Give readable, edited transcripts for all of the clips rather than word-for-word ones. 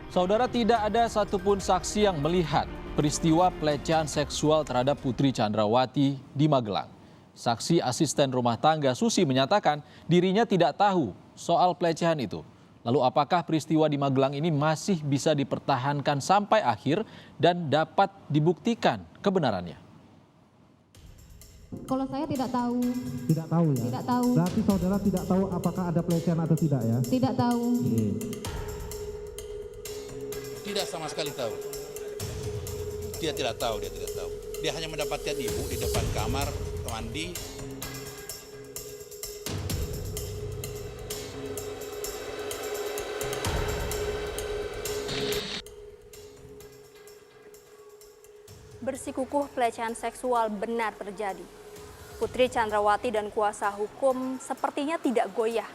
Saudara, tidak ada satupun saksi yang melihat peristiwa pelecehan seksual terhadap Putri Chandrawati di Magelang. Saksi asisten rumah tangga Susi menyatakan dirinya tidak tahu soal pelecehan itu. Lalu apakah peristiwa di Magelang ini masih bisa dipertahankan sampai akhir dan dapat dibuktikan kebenarannya? Kalau saya tidak tahu. Tidak tahu ya? Tidak tahu. Berarti saudara tidak tahu apakah ada pelecehan atau tidak ya? Tidak tahu. Tidak sama sekali tahu. Dia tidak tahu. Dia hanya mendapatkan ibu di depan kamar mandi. Bersikukuh pelecehan seksual benar terjadi. Putri Chandrawati dan kuasa hukum sepertinya tidak goyah,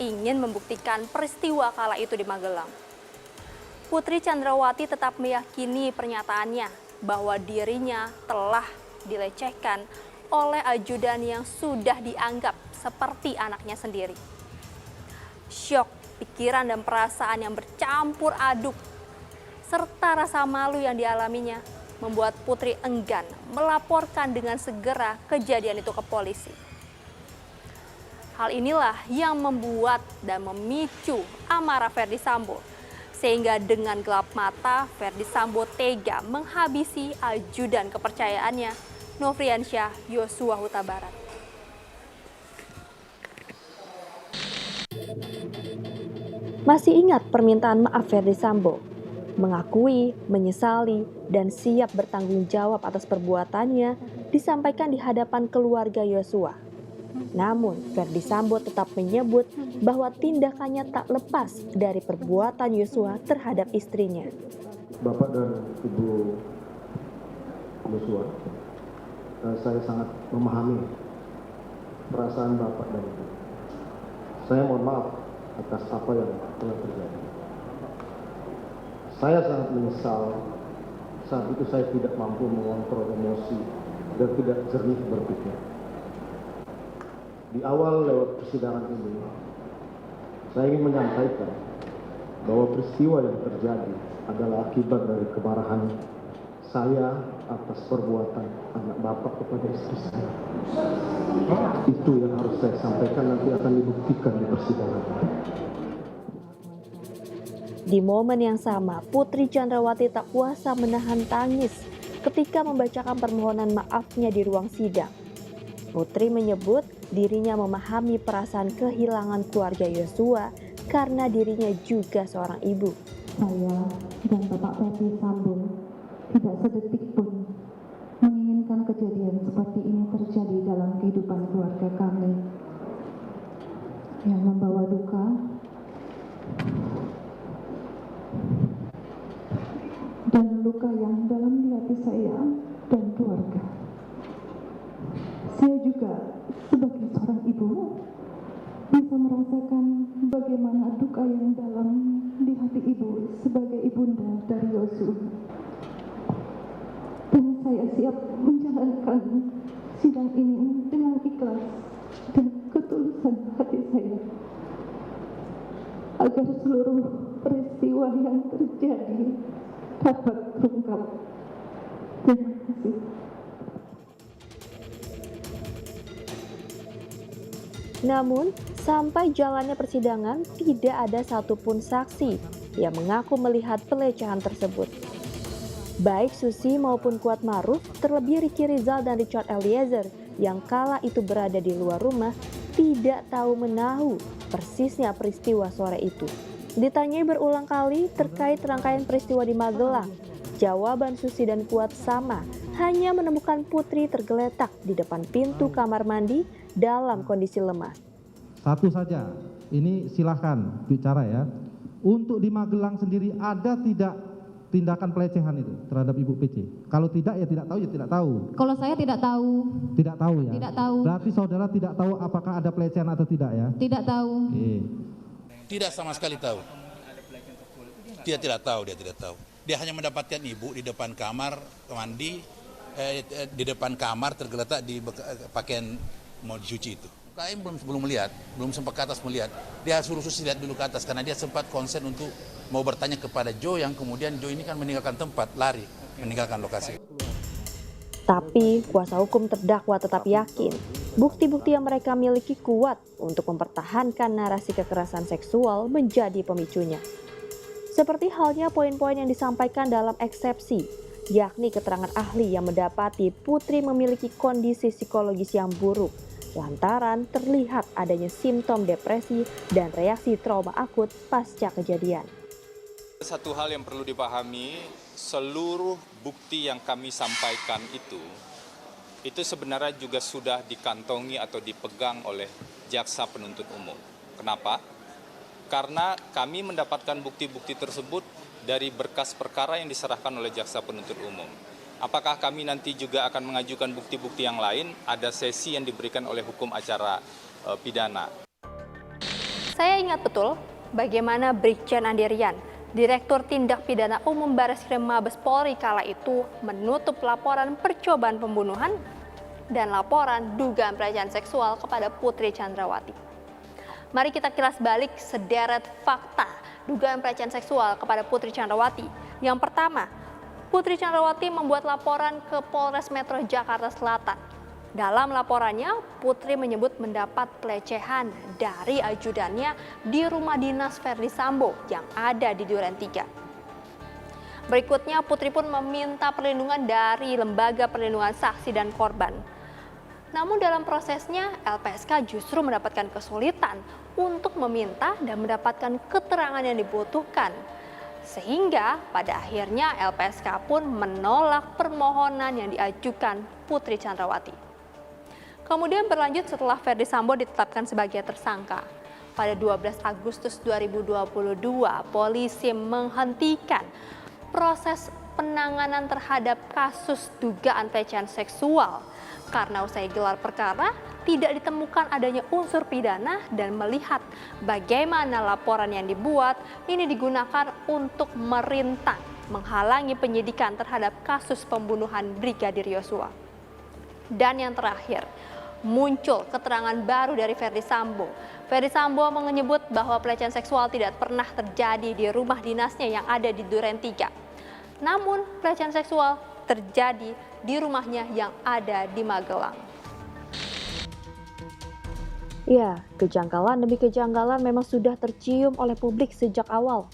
ingin membuktikan peristiwa kala itu di Magelang. Putri Chandrawati tetap meyakini pernyataannya bahwa dirinya telah dilecehkan oleh ajudan yang sudah dianggap seperti anaknya sendiri. Syok, pikiran dan perasaan yang bercampur aduk, serta rasa malu yang dialaminya membuat Putri enggan melaporkan dengan segera kejadian itu ke polisi. Hal inilah yang membuat dan memicu amarah Ferdy Sambo, sehingga dengan gelap mata Ferdy Sambo tega menghabisi ajudan kepercayaannya, Nofriansyah Yosua Huta Barat. Masih ingat permintaan maaf Ferdy Sambo? Mengakui, menyesali, dan siap bertanggung jawab atas perbuatannya disampaikan di hadapan keluarga Yosua. Namun, Ferdy Sambo tetap menyebut bahwa tindakannya tak lepas dari perbuatan Yosua terhadap istrinya. Bapak dan Ibu Yosua, saya sangat memahami perasaan Bapak dan Ibu. Saya mohon maaf atas apa yang telah terjadi. Saya sangat menyesal saat itu saya tidak mampu mengontrol emosi dan tidak jernih berpikir. Di awal lewat persidangan ini, saya ingin menyampaikan bahwa peristiwa yang terjadi adalah akibat dari kemarahan saya atas perbuatan anak bapak kepada istri saya. Itu yang harus saya sampaikan, nanti akan dibuktikan di persidangan. Di momen yang sama, Putri Chandrawati tak kuasa menahan tangis ketika membacakan permohonan maafnya di ruang sidang. Putri menyebut dirinya memahami perasaan kehilangan keluarga Yosua karena dirinya juga seorang ibu. Saya dan Bapak Ferdy Sambo tidak sedetik pun menginginkan kejadian seperti ini terjadi dalam kehidupan keluarga kami yang membawa duka dan luka yang dalam di hati saya dan keluarga. Saya juga sebagai seorang ibu bisa merasakan bagaimana duka yang dalam di hati ibu sebagai ibunda dari Yosua. Dan saya siap menjalankan sidang ini dengan ikhlas dan ketulusan hati saya, agar seluruh peristiwa yang terjadi dapat terungkap. Terima kasih. Namun, sampai jalannya persidangan tidak ada satupun saksi yang mengaku melihat pelecehan tersebut. Baik Susi maupun Kuat Maruf, terlebih Ricky Rizal dan Richard Eliezer yang kala itu berada di luar rumah, tidak tahu menahu persisnya peristiwa sore itu. Ditanyai berulang kali terkait rangkaian peristiwa di Magelang, jawaban Susi dan Kuat sama, hanya menemukan Putri tergeletak di depan pintu kamar mandi dalam kondisi lemah. Satu saja, ini silahkan bicara ya. Untuk di Magelang sendiri ada tidak tindakan pelecehan itu terhadap Ibu PC? Kalau tidak ya tidak tahu, ya tidak tahu. Kalau saya tidak tahu. Tidak tahu ya? Tidak tahu. Berarti saudara tidak tahu apakah ada pelecehan atau tidak ya? Tidak tahu. Oke. Tidak sama sekali tahu. Dia tidak tahu. Dia hanya mendapatkan ibu di depan kamar mandi, di depan kamar tergeletak di pakaian mau dicuci itu. KM belum melihat, belum sempat ke atas melihat. Dia suruh Susi lihat dulu ke atas karena dia sempat konsen untuk mau bertanya kepada Jo yang kemudian Jo ini kan meninggalkan tempat, lari, meninggalkan lokasi. Tapi kuasa hukum terdakwa tetap yakin bukti-bukti yang mereka miliki kuat untuk mempertahankan narasi kekerasan seksual menjadi pemicunya. Seperti halnya poin-poin yang disampaikan dalam eksepsi, yakni keterangan ahli yang mendapati Putri memiliki kondisi psikologis yang buruk lantaran terlihat adanya simptom depresi dan reaksi trauma akut pasca kejadian. Satu hal yang perlu dipahami, seluruh bukti yang kami sampaikan itu sebenarnya juga sudah dikantongi atau dipegang oleh jaksa penuntut umum. Kenapa? Karena kami mendapatkan bukti-bukti tersebut dari berkas perkara yang diserahkan oleh jaksa penuntut umum. Apakah kami nanti juga akan mengajukan bukti-bukti yang lain? Ada sesi yang diberikan oleh hukum acara pidana. Saya ingat betul bagaimana Brigjen Andirian, Direktur Tindak Pidana Umum Bareskrim Mabes Polri kala itu menutup laporan percobaan pembunuhan dan laporan dugaan pelecehan seksual kepada Putri Chandrawati. Mari kita kilas balik sederet fakta dugaan pelecehan seksual kepada Putri Chandrawati. Yang pertama, Putri Chandrawati membuat laporan ke Polres Metro Jakarta Selatan. Dalam laporannya, Putri menyebut mendapat pelecehan dari ajudannya di rumah dinas Verdi Sambo yang ada di Duren 3. Berikutnya, Putri pun meminta perlindungan dari Lembaga Perlindungan Saksi dan Korban. Namun dalam prosesnya, LPSK justru mendapatkan kesulitan untuk meminta dan mendapatkan keterangan yang dibutuhkan. Sehingga pada akhirnya LPSK pun menolak permohonan yang diajukan Putri Chandrawati. Kemudian berlanjut setelah Verdi Sambo ditetapkan sebagai tersangka. Pada 12 Agustus 2022, polisi menghentikan proses penanganan terhadap kasus dugaan pelecehan seksual karena usai gelar perkara tidak ditemukan adanya unsur pidana dan melihat bagaimana laporan yang dibuat ini digunakan untuk merintang menghalangi penyidikan terhadap kasus pembunuhan Brigadir Yosua. Dan yang terakhir, muncul keterangan baru dari Verdi Sambo. Verdi Sambo menyebut bahwa pelecehan seksual tidak pernah terjadi di rumah dinasnya yang ada di Duren 3. Namun pelecehan seksual terjadi di rumahnya yang ada di Magelang. Ya, kejanggalan demi kejanggalan memang sudah tercium oleh publik sejak awal.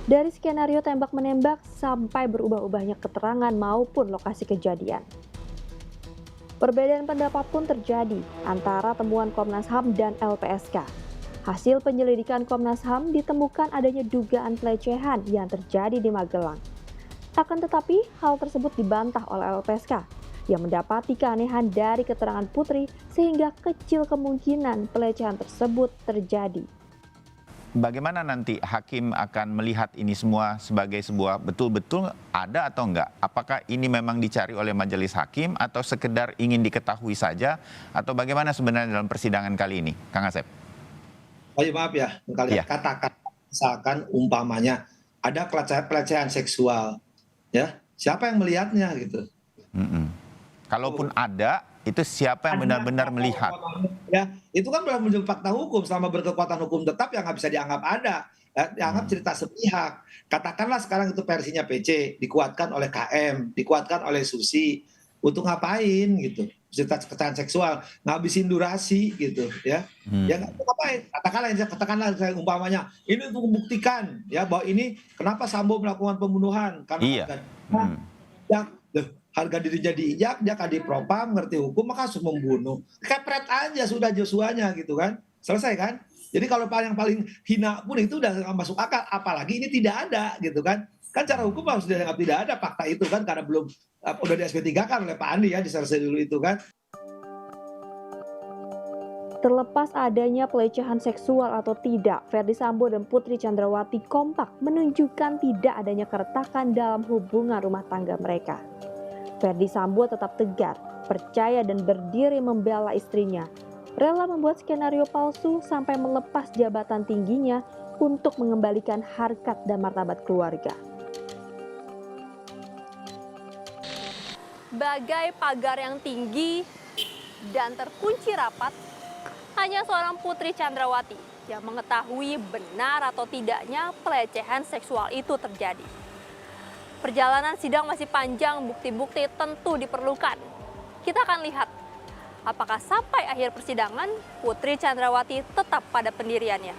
Dari skenario tembak-menembak sampai berubah-ubahnya keterangan maupun lokasi kejadian. Perbedaan pendapat pun terjadi antara temuan Komnas HAM dan LPSK. Hasil penyelidikan Komnas HAM ditemukan adanya dugaan pelecehan yang terjadi di Magelang. Akan tetapi, hal tersebut dibantah oleh LPSK yang mendapati keanehan dari keterangan Putri sehingga kecil kemungkinan pelecehan tersebut terjadi. Bagaimana nanti hakim akan melihat ini semua sebagai sebuah betul-betul ada atau enggak? Apakah ini memang dicari oleh majelis hakim atau sekedar ingin diketahui saja? Atau bagaimana sebenarnya dalam persidangan kali ini? Kang Asep. Oh, maaf ya, katakan misalkan umpamanya ada pelecehan seksual, ya siapa yang melihatnya gitu? Kalaupun ada, itu siapa yang benar-benar melihat? Ya, itu kan belum menjadi fakta hukum. Selama berkekuatan hukum tetap yang nggak bisa dianggap ada, dianggap cerita sepihak. Katakanlah sekarang itu versinya PC, dikuatkan oleh KM, dikuatkan oleh Susi. Untuk ngapain gitu? Cerita kekerasan seksual, ngabisin durasi gitu, ya. Ya nggak ngapain? Katakanlah saya umpamanya, ini untuk membuktikan ya bahwa ini kenapa Sambo melakukan pembunuhan karena harga dirinya diinjak, dia kan dipropam, ngerti hukum, maka harus membunuh. Kepret aja sudah Joshua-nya gitu kan. Selesai kan? Jadi kalau yang paling hina pun itu udah nggak masuk akal. Apalagi ini tidak ada gitu kan. Kan cara hukum harus dianggap tidak ada fakta itu kan. Karena belum udah di SP3 kan oleh Pak Andi ya, diselesai dulu itu kan. Terlepas adanya pelecehan seksual atau tidak, Verdi Sambo dan Putri Chandrawati kompak menunjukkan tidak adanya keretakan dalam hubungan rumah tangga mereka. Verdi Sambo tetap tegar, percaya dan berdiri membela istrinya, rela membuat skenario palsu sampai melepas jabatan tingginya untuk mengembalikan harkat dan martabat keluarga. Bagai pagar yang tinggi dan terkunci rapat, hanya seorang Putri Chandrawati yang mengetahui benar atau tidaknya pelecehan seksual itu terjadi. Perjalanan sidang masih panjang, bukti-bukti tentu diperlukan. Kita akan lihat apakah sampai akhir persidangan Putri Chandrawati tetap pada pendiriannya.